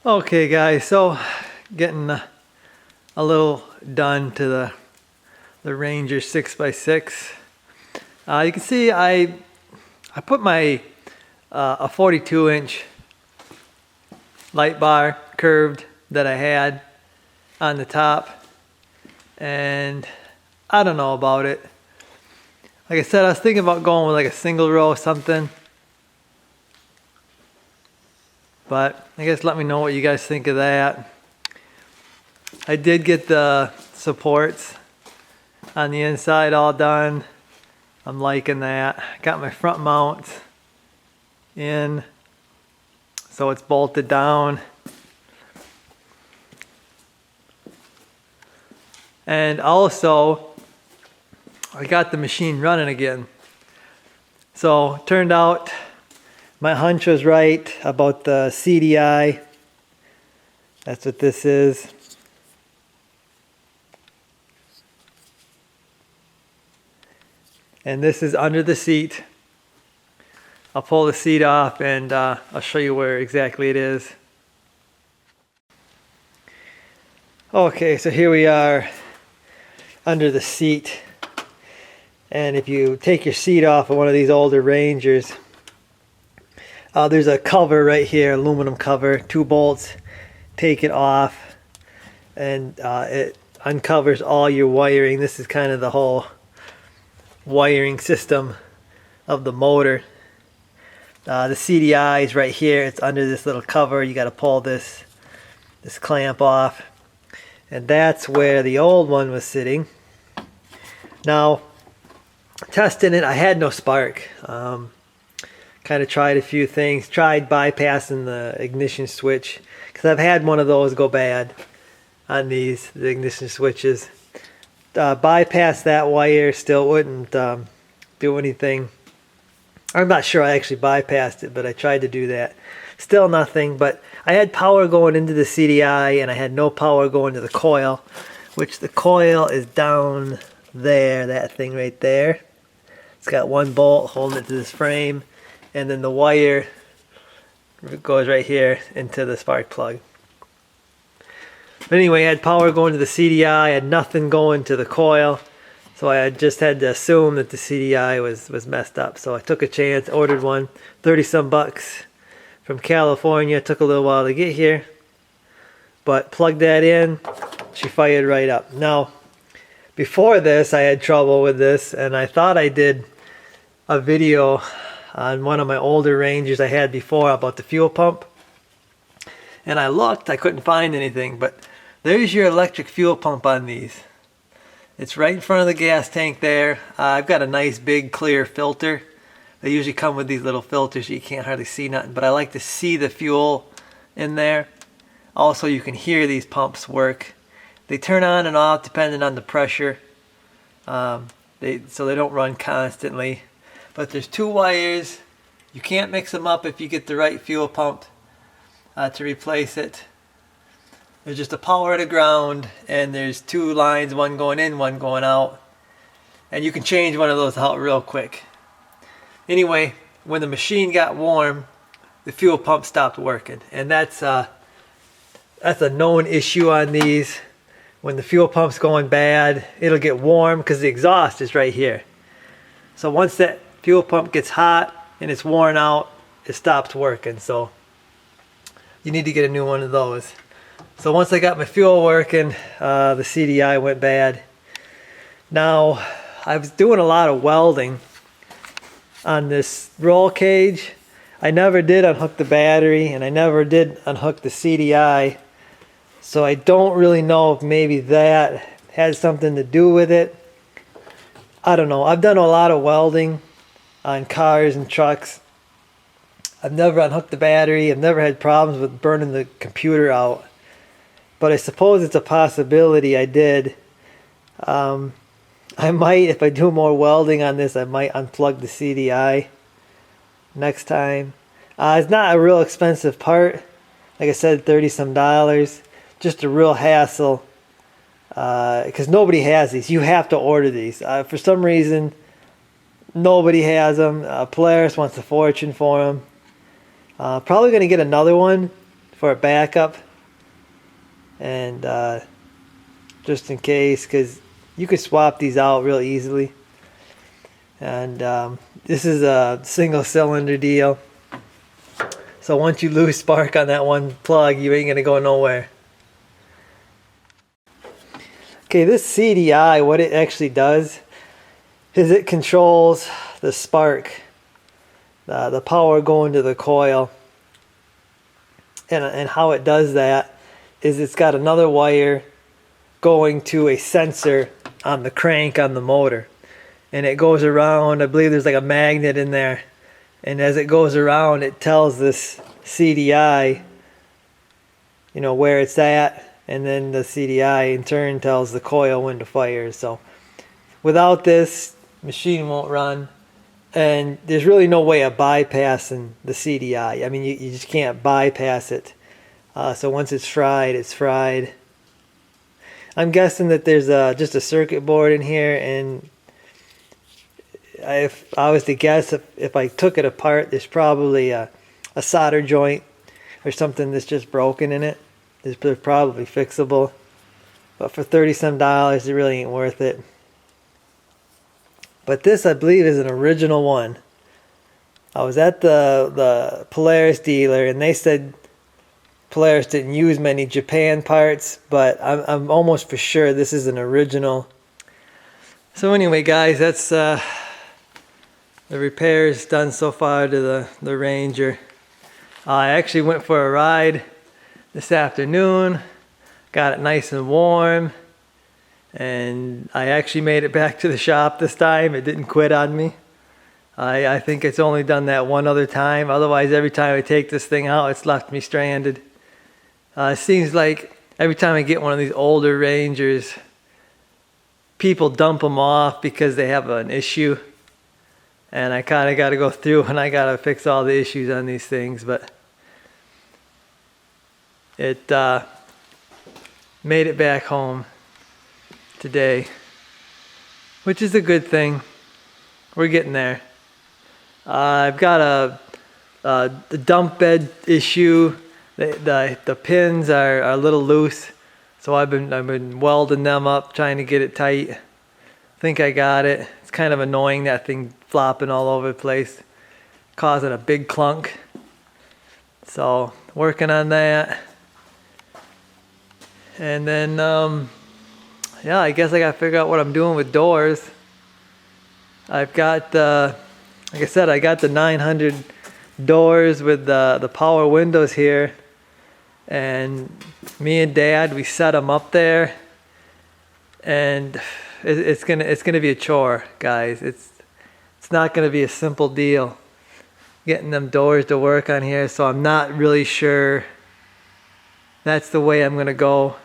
Okay guys, so getting a little done to the Ranger 6x6. You can see I put my a 42-inch light bar curved that I had on the top, and I don't know about it. Like I said, I was thinking about going with like a single row or something. But I guess let me know what you guys think of that. I did get the supports on the inside all done. I'm liking that. Got my front mounts in, so it's bolted down. And also, I got the machine running again. So turned out my hunch was right about the CDI. That's what this is. And this is under the seat. I'll pull the seat off and I'll show you where exactly it is. Okay, so here we are under the seat. And if you take your seat off of one of these older Rangers, there's a cover right here, aluminum cover, 2 bolts. Take it off and it uncovers all your wiring. This is kind of the whole wiring system of the motor. The CDI is right here. It's under this little cover. You got to pull this clamp off, and that's where the old one was sitting. Now, testing it, I had no spark. Kind of tried a few things, tried bypassing the ignition switch, because I've had one of those go bad on the ignition switches. Bypass that wire, still wouldn't do anything. I'm not sure I actually bypassed it, but I tried to do that. Still nothing, but I had power going into the CDI and I had no power going to the coil, which the coil is down there, that thing right there. It's got 1 bolt holding it to this frame. And then the wire goes right here into the spark plug. But anyway, I had power going to the CDI, I had nothing going to the coil. So I just had to assume that the CDI was messed up. So I took a chance, ordered one, 30-some bucks from California. It took a little while to get here. But plugged that in, she fired right up. Now, before this, I had trouble with this, and I thought I did a video on one of my older Rangers I had before about the fuel pump, and I looked, I couldn't find anything, but there's your electric fuel pump on these. It's right in front of the gas tank there. I've got a nice big clear filter. They usually come with these little filters so you can't hardly see nothing, but I like to see the fuel in there. Also, you can hear these pumps work. They turn on and off depending on the pressure, so they don't run constantly. But there's 2 wires. You can't mix them up if you get the right fuel pump to replace it. There's just a power to ground, and there's 2 lines, one going in, one going out. And you can change one of those out real quick. Anyway, when the machine got warm, the fuel pump stopped working. And that's a known issue on these. When the fuel pump's going bad, it'll get warm because the exhaust is right here. So once that fuel pump gets hot and it's worn out, it stops working. So you need to get a new one of those. So once I got my fuel working, the CDI went bad. Now, I was doing a lot of welding on this roll cage. I never did unhook the battery, and I never did unhook the CDI. So I don't really know if maybe that had something to do with it. I don't know. I've done a lot of welding on cars and trucks. I've never unhooked the battery. I've never had problems with burning the computer out. But I suppose it's a possibility I did. I might, if I do more welding on this, I might unplug the CDI next time. It's not a real expensive part. Like I said, 30 some dollars. Just a real hassle. Because nobody has these. You have to order these. For some reason, nobody has them. Polaris wants a fortune for them. Probably going to get another one for a backup. And just in case, because you could swap these out real easily. And this is a single cylinder deal. So once you lose spark on that one plug, you ain't going to go nowhere. Okay, this CDI, what it actually does is it controls the spark, the power going to the coil. And how it does that is it's got another wire going to a sensor on the crank on the motor. And it goes around, I believe there's like a magnet in there. And as it goes around, it tells this CDI, you know, where it's at. And then the CDI in turn tells the coil when to fire. So without this, machine won't run. And there's really no way of bypassing the CDI. I mean, you just can't bypass it. So once it's fried, it's fried. I'm guessing that there's just a circuit board in here, and if I was to guess, if I took it apart, there's probably a solder joint or something that's just broken in it. They're probably fixable, but for 30 some dollars, it really ain't worth it. But this, I believe, is an original one. I was at the Polaris dealer, and they said Polaris didn't use many Japan parts, but I'm almost for sure this is an original. So anyway, guys, that's the repairs done so far to the Ranger. I actually went for a ride this afternoon, got it nice and warm, and I actually made it back to the shop this time. It didn't quit on me. I think it's only done that one other time. Otherwise, every time I take this thing out, it's left me stranded. It seems like every time I get one of these older Rangers, people dump them off because they have an issue. And I kind of got to go through and I got to fix all the issues on these things. But it made it back home today, which is a good thing. We're getting there. I've got a dump bed issue. The pins are a little loose, so I've been welding them up, trying to get it tight. I think I got it. It's kind of annoying, that thing flopping all over the place, causing a big clunk. So working on that. And then yeah, I guess I gotta figure out what I'm doing with doors. I've got like I said, I got the 900 doors with the power windows here, and me and Dad, we set them up there, and it's gonna be a chore, guys. It's not gonna be a simple deal getting them doors to work on here, so I'm not really sure that's the way I'm gonna go.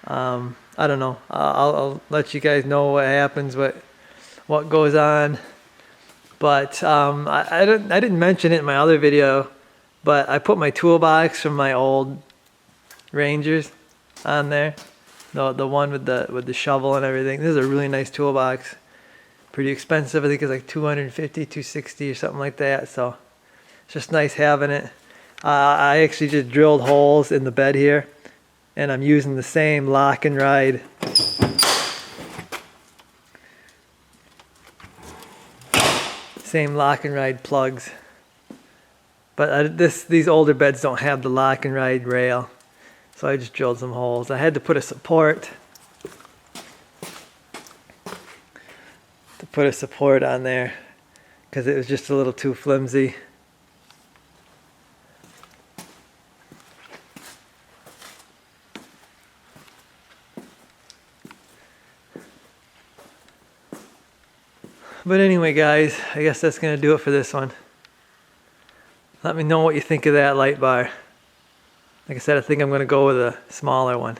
I don't know. I'll let you guys know what happens, what goes on. But I didn't mention it in my other video, but I put my toolbox from my old Rangers on there. The one with the shovel and everything. This is a really nice toolbox. Pretty expensive. I think it's like $250, $260 or something like that. So it's just nice having it. I actually just drilled holes in the bed here, and I'm using the same lock and ride. Same lock and ride plugs. But these older beds don't have the lock and ride rail, so I just drilled some holes. I had to put a support on there because it was just a little too flimsy. But anyway, guys, I guess that's going to do it for this one. Let me know what you think of that light bar. Like I said, I think I'm going to go with a smaller one.